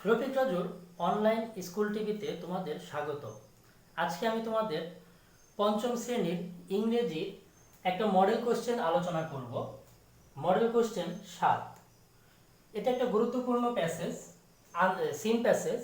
রফিক রাজুর online school টিভিতে তোমাদের স্বাগত। আজকে আমি তোমাদের পঞ্চম শ্রেণীর ইংরেজির একটা মডেল কোশ্চেন আলোচনা করব। Model question 7। এটা একটা গুরুত্বপূর্ণ প্যাসেজ, সিন প্যাসেজ,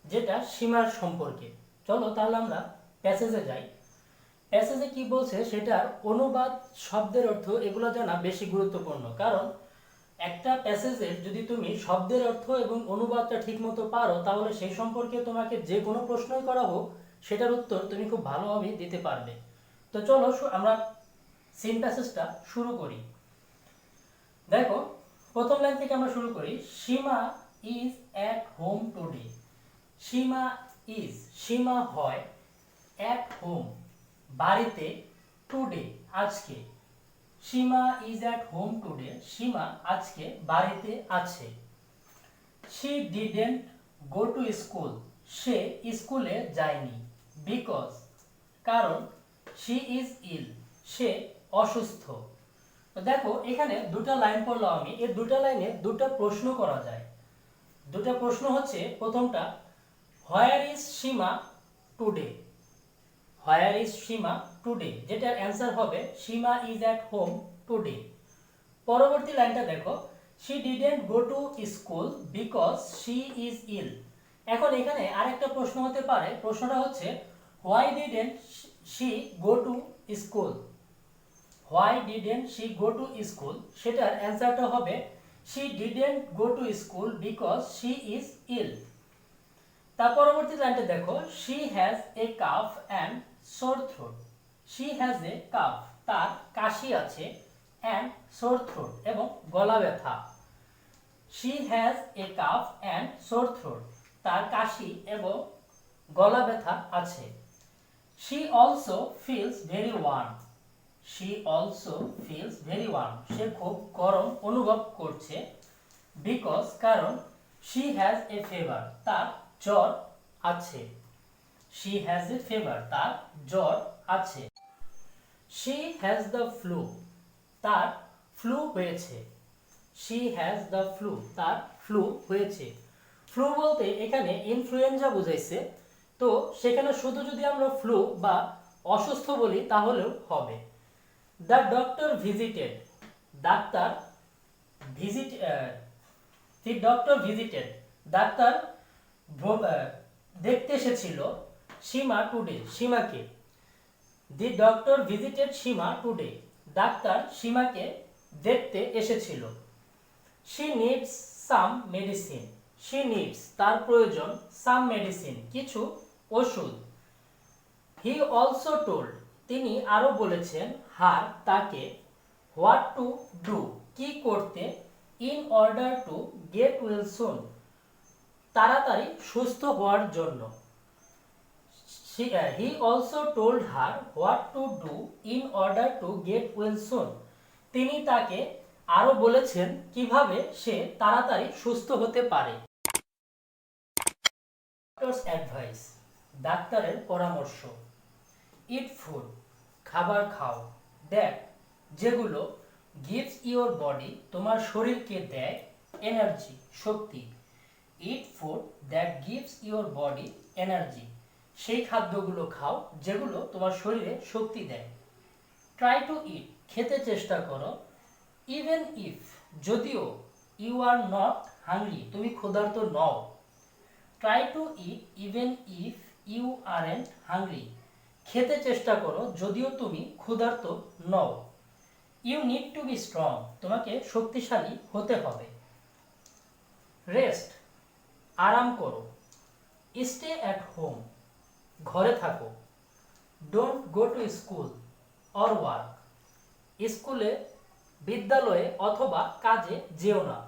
যেটা সীমার সম্পর্কে। চলো তাহলে আমরা প্যাসেজে যাই। প্যাসেজে কি বলছে সেটার অনুবাদ, শব্দের অর্থ এগুলো জানা বেশি গুরুত্বপূর্ণ, কারণ একটা প্যাসেজের যদি তুমি শব্দের অর্থ এবং অনুবাদটা ঠিকমতো পারো তাহলে সেই সম্পর্কে তোমাকে যে কোনো প্রশ্নই করা হোক সেটার উত্তর তুমি খুব ভালোভাবে দিতে পারবে। তো চলো আমরা সিন প্যাসেজটা শুরু করি। দেখো, প্রথম লাইন থেকে আমরা শুরু করি। Seema is at home today. Seema is, Seema হয়, অ্যাট হোম বাড়িতে, টুডে আজকে। Seema is at home today, Seema আজকে বাড়িতে আছে। She didn't go to school, সে স্কুলে যায়নি। বিকজ, কারণ, শি ইজ ইল, সে অসুস্থ। তো দেখো এখানে দুটো লাইন পড়লাম আমি, এই দুটো লাইনে দুটো প্রশ্ন করা যায়। দুটো প্রশ্ন হচ্ছে, প্রথমটা where is Seema today, where is Seema today, যেটার অ্যান্সার হবে Seema is at home today. পরবর্তী লাইনটা দেখো, she didn't go to school because she is ill. এখন এখানে আরেকটা প্রশ্ন হতে পারে, প্রশ্নটা হচ্ছে why didn't she go to school, why didn't she go to school, সেটার অ্যান্সারটা হবে she didn't go to school because she is ill. তার পরবর্তী লাইনটা দেখো, she has a cough and sore throat, she has a cough, তার কাশি আছে, অ্যান্ড সোর থ্রোট এবং গলা ব্যথা। She has a cough and sore throat, তার কাশি এবং গলা ব্যথা আছে। She also feels very warm, she also feels very warm, সে খুব গরম অনুভব করছে। বিকজ, কারণ, শি হ্যাজ এ ফিভার, তার জ্বর আছে। শি হ্যাজ এ ফিভার, তার জ্বর আছে। শি হ্যাজ দ্য ফ্লু, তার ফ্লু হয়েছে। শি হ্যাজ দ্য ফ্লু, তার ফ্লু হয়েছে। ফ্লু বলতে এখানে ইনফ্লুয়েঞ্জা বুঝাইছে, তো সেখানে শুধু যদি আমরা ফ্লু বা অসুস্থ বলি তাহলেও হবে। দ্য ডক্টর ভিজিটেড, ডাক্তার ভিজিট, দি ডক্টর ভিজিটেড, ডাক্তার দেখতে এসেছিল সীমা টুডে, সীমাকে। The doctor visited Seema today, ডাক্তার সীমাকে দেখতে এসেছিল। She needs some medicine, she needs, তার প্রয়োজন, সাম মেডিসিন, কিছু ওষুধ। হি অলসো টোল্ড, তিনি আরো বলেছেন, হার, তাকে, হোয়াট টু ডু, কি করতে, in order to get well soon, তাড়াতাড়ি সুস্থ হওয়ার জন্য। He also told her what to do in order to get well soon, তিনি তাকে আরো বলেছেন কিভাবে সে তাড়াতাড়ি সুস্থ হতে পারে। ডক্টরস অ্যাডভাইস, ডাক্তারের পরামর্শ। ইট ফুড, খাবার খাও। দ্যাট, যেগুলো, গিভস ইওর বডি, তোমার শরীরকে দেয়, energy, Shakti. Eat food that gives your body energy, সেই খাদ্যগুলো খাও যেগুলো তোমার শরীরে শক্তি দেয়। ট্রাই টু ইট, খেতে চেষ্টা করো। ইভেন ইফ, যদিও, ইউ আর নট হাংরি, তুমি ক্ষুধার্ত নও। Try to eat even if you aren't hungry, খেতে চেষ্টা করো যদিও তুমি ক্ষুধার্ত নও। You need to be strong, তোমাকে শক্তিশালী হতে হবে। রেস্ট, আরাম করো। স্টে অ্যাট হোম, ঘরে থাকো। Don't go to school or work, স্কুলে, বিদ্যালয়ে অথবা কাজে যেও না।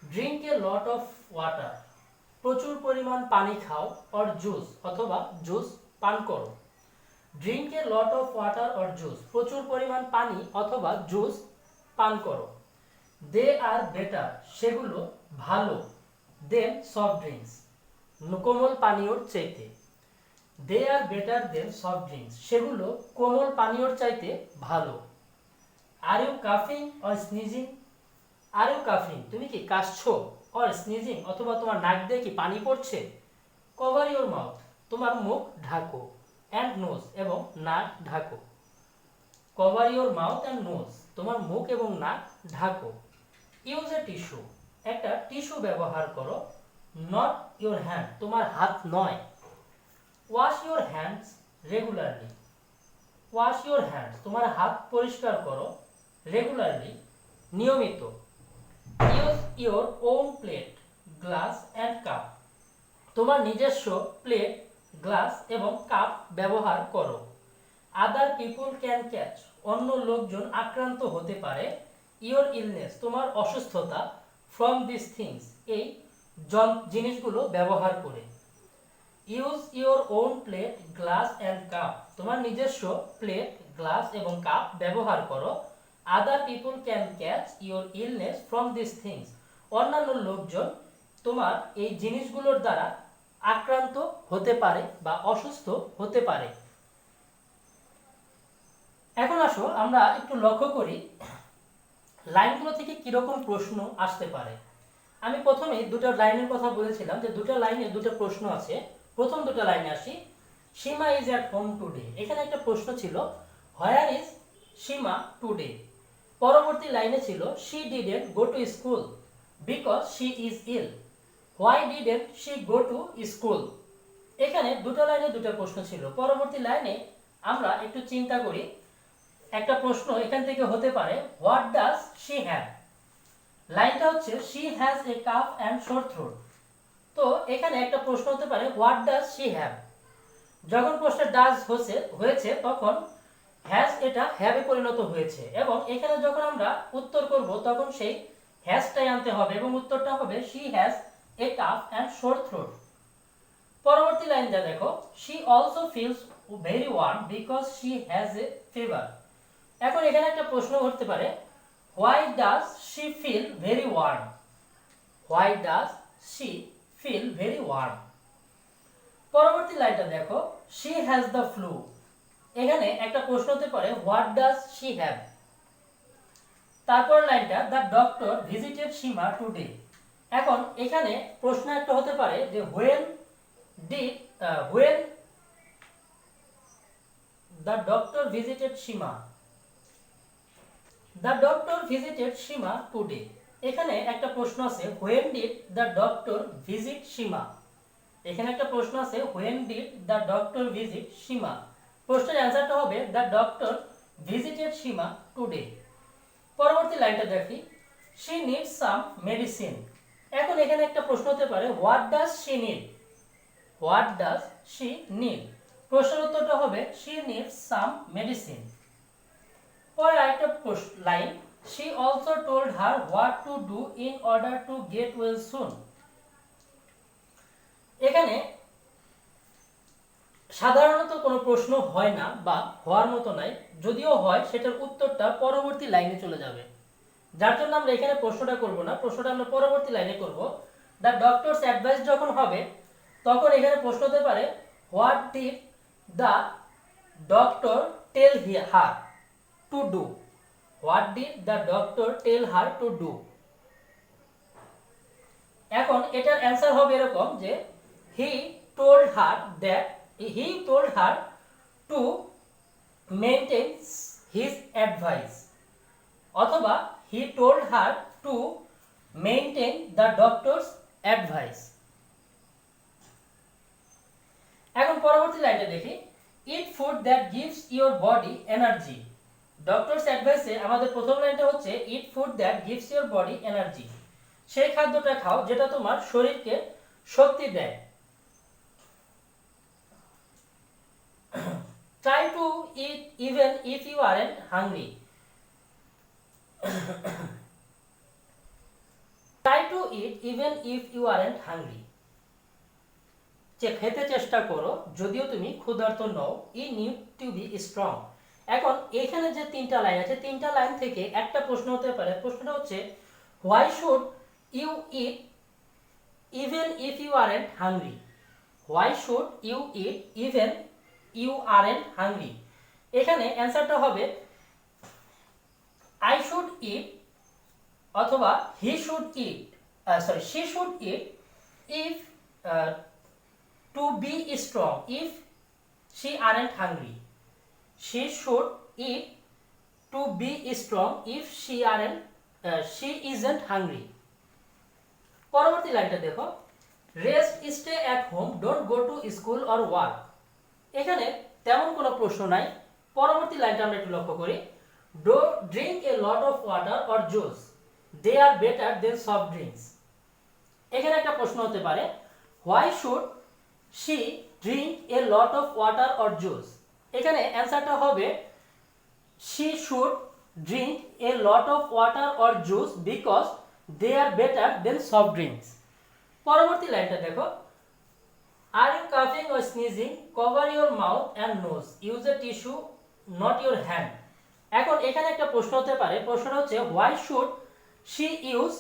Drink a lot of water, প্রচুর পরিমাণ পানি খাও, অর জুস, অথবা জুস পান করো। Drink a lot of water or juice, প্রচুর পরিমাণ পানি অথবা জুস পান করো। দে আর বেটার, সেগুলো ভালো, দেন সফট ড্রিঙ্কস, কোমল পানীয়র চাইতে। They are better than soft drinks, সেগুলো কোমল পানীয়র চাইতে ভালো। আর ইউ কাফিং অর স্নিজিং, আর ইউ কাফিং, তুমি কি কাশছো, অর স্নিজিং, অথবা তোমার নাক দিয়ে কি পানি পড়ছে? কভার ইওর মাউথ, তোমার মুখ ঢাকো, অ্যান্ড নোজ, এবং নাক ঢাকো। Cover your mouth and nose, তোমার মুখ এবং নাক ঢাকো। ইউজ এ টিস্যু, একটা টিস্যু ব্যবহার করো। নট ইওর হ্যান্ড, তোমার হাত নয়। Wash your hands regularly, wash your hands, তোমার হাত পরিষ্কার করো। রেগুলারলি, নিয়মিত। Use your own plate, glass and cup, তোমার নিজস্ব প্লেট, গ্লাস এবং কাপ ব্যবহার করো। আদার পিপুল ক্যান ক্যাচ, অন্য লোকজন আক্রান্ত হতে পারে। ইওর ইলনেস, তোমার অসুস্থতা। ফ্রম দিস থিংস, এই জিনিসগুলো ব্যবহার করে। Use your own plate, glass and cup, তোমার নিজস্ব প্লেট, গ্লাস এবং কাপ ব্যবহার করো। Other people can catch your illness from this things, অন্যান্য লোকজন তোমার এই জিনিসগুলোর দ্বারা আক্রান্ত হতে পারে বা অসুস্থ হতে পারে। এখন আসো আমরা একটু লক্ষ্য করি লাইনগুলো থেকে কিরকম প্রশ্ন আসতে পারে। আমি প্রথমেই দুটো লাইনের কথা বলেছিলাম যে দুটো লাইনে দুটো প্রশ্ন আছে। প্রথম দুটো লাইনে আসি। সীমা ইজ অ্যাট হোম টুডে, এখানে একটা প্রশ্ন ছিল হোয়ার ইজ সীমা টুডে। পরবর্তী লাইনে ছিল she didn't go to school because she is ill, why didn't she go to school. এখানে দুটো লাইনে দুটো প্রশ্ন ছিল। পরবর্তী লাইনে আমরা একটু চিন্তা করি, একটা প্রশ্ন এখান থেকে হতে পারে হোয়াট ডাজ শি হ্যাভ। লাইনটা হচ্ছে she has a cough and sore throat. তো এখানে একটা প্রশ্ন হতে পারে হোয়াট ডাজ শি হ্যাভ। যখন প্রশ্নে ডাজ হয়েছে তখন হ্যাজ এটা হ্যাভে পরিণত হয়েছে, এবং এখানে যখন আমরা উত্তর করব তখন সেই হ্যাজটাই আনতে হবে এবং উত্তরটা হবে she has a cough and sore throat. পরবর্তী লাইনটা দেখো, she also feels very warm because she has a fever. এখন এখানে একটা প্রশ্ন করতে পারে why does she feel very warm, why does she feel very warm. পরবর্তী লাইনটা দেখো, শি হ্যাজ দ্য ফ্লু। এখানে একটা প্রশ্ন হতে পারে হোয়াট ডাজ শি হ্যাভ। তারপর লাইনটা the doctor visited Seema today. এখন এখানে প্রশ্ন একটা হতে পারে যে when the doctor visited Shima, the doctor visited Shima today। এখানে একটা প্রশ্ন আছে when did the doctor visit Shima। এখানে একটা প্রশ্ন আছে when did the doctor visit Shima। প্রশ্নের অ্যানসারটা হবে the doctor visited Shima today। পরবর্তী লাইনটা দেখি, she needs some medicine। এখন এখানে একটা প্রশ্ন হতে পারে what does she need, what does she need। প্রশ্নের উত্তরটা হবে she needs some medicine। পরে আরেকটা line, she also told her what to do in order to get well soon। এখানে সাধারণত কোনো প্রশ্ন হয় না বা হওয়ার মতো নাই, যদিও হয় সেটার উত্তরটা পরবর্তী লাইনে চলে যাবে, যার জন্য আমরা এখানে প্রশ্নটা করব না, প্রশ্নটা আমরা পরবর্তী লাইনে করব। দ্য ডক্টরস অ্যাডভাইস যখন হবে তখন এখানে প্রশ্ন হতে পারে what did the doctor tell her to do, what did the doctor tell her to do. এখন এটার অ্যান্সার হবে এরকম যে he told her to maintain his advice, অথবা he told her to maintain the doctor's advice। এখন পরবর্তী লাইনটা দেখি, eat food that gives your body energy। Doctors অ্যাডভাইসে আমাদের প্রথম লাইনটা হচ্ছে eat food that gives your body energy। সেই খাদ্যটা খাও যেটা তোমার শরীরকে শক্তি দেয়। try to eat even if you aren't hungry। try to eat even if you aren't hungry। খেতে চেষ্টা করো যদিও তুমি ক্ষুধার্ত নও। you need to be strong। এখন এখানে যে তিনটা লাইন আছে, তিনটা লাইন থেকে একটা প্রশ্ন হতে পারে। প্রশ্নটা হচ্ছে why should you eat even if you aren't hungry, why should you eat even you aren't hungry। এখানে অ্যানসারটা হবে I should eat অথবা he should eat she should eat if to be strong if she aren't hungry. She should eat to be strong if she isn't hungry. পরবর্তী লাইনটা দেখো, rest stay at home don't go to school or work. এখানে তেমন কোনো প্রশ্ন নাই। পরবর্তী লাইনটা আমরা একটু লক্ষ্য করি, do drink a lot of water or juice they are better than soft drinks. এখানে একটা প্রশ্ন হতে পারে, why should she drink a lot of water or juice. এখানে অ্যান্সারটা হবে she should drink a lot of water or juice because they are better than soft drinks. পরবর্তী লাইনটা দেখো, are you coughing or sneezing cover your mouth and nose use a tissue not your hand. এখন এখানে একটা প্রশ্ন হতে পারে, প্রশ্নটা হচ্ছে why should she use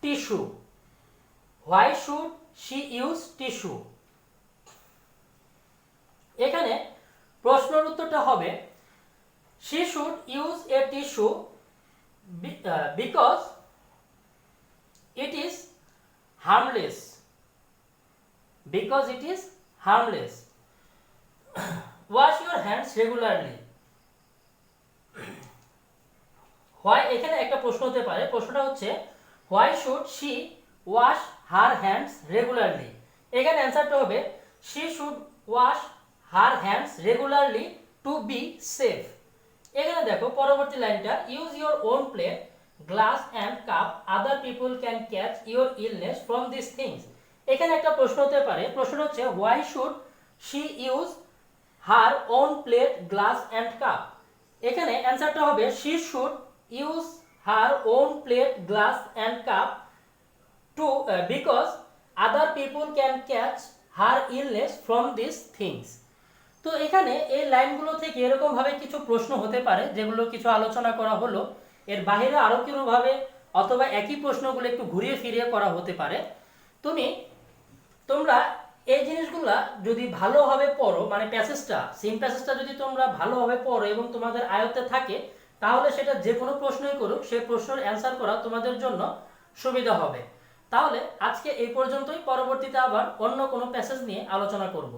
tissue, why should she use tissue। এখানে প্রশ্নের উত্তরটা হবে she should use a tissue because it is harmless, because it is harmless. Wash your hands regularly. why এখানে একটা প্রশ্ন হতে পারে, প্রশ্নটা হচ্ছে why should she wash her hands regularly। এখানে অ্যান্সারটা হবে she should wash her hands regularly to be safe। এখানে দেখো পরবর্তী লাইনটা, use your own plate glass and cup other people can catch your illness from this things. এখানে একটা প্রশ্ন হতে পারে, প্রশ্নটা হচ্ছে why should she use her own plate glass and cup. এখানে অ্যান্সারটা হবে she should use her own plate glass and cup to because other people can catch her illness from this things. তো এখানে এই লাইনগুলো থেকে এরকমভাবে কিছু প্রশ্ন হতে পারে যেগুলো কিছু আলোচনা করা হলো, এর বাইরে আরও কোনোভাবে অথবা একই প্রশ্নগুলো একটু ঘুরিয়ে ফিরিয়ে করা হতে পারে। তোমরা এই জিনিসগুলা যদি ভালোভাবে পড়ো, মানে প্যাসেজটা সেম প্যাসেজটা যদি তোমরা ভালোভাবে পড়ো এবং তোমাদের আয়ত্তে থাকে, তাহলে সেটা যে কোনো প্রশ্নই করুক সেই প্রশ্নের অ্যান্সার করা তোমাদের জন্য সুবিধা হবে। তাহলে আজকে এই পর্যন্তই, পরবর্তীতে আবার অন্য কোনো প্যাসেজ নিয়ে আলোচনা করব।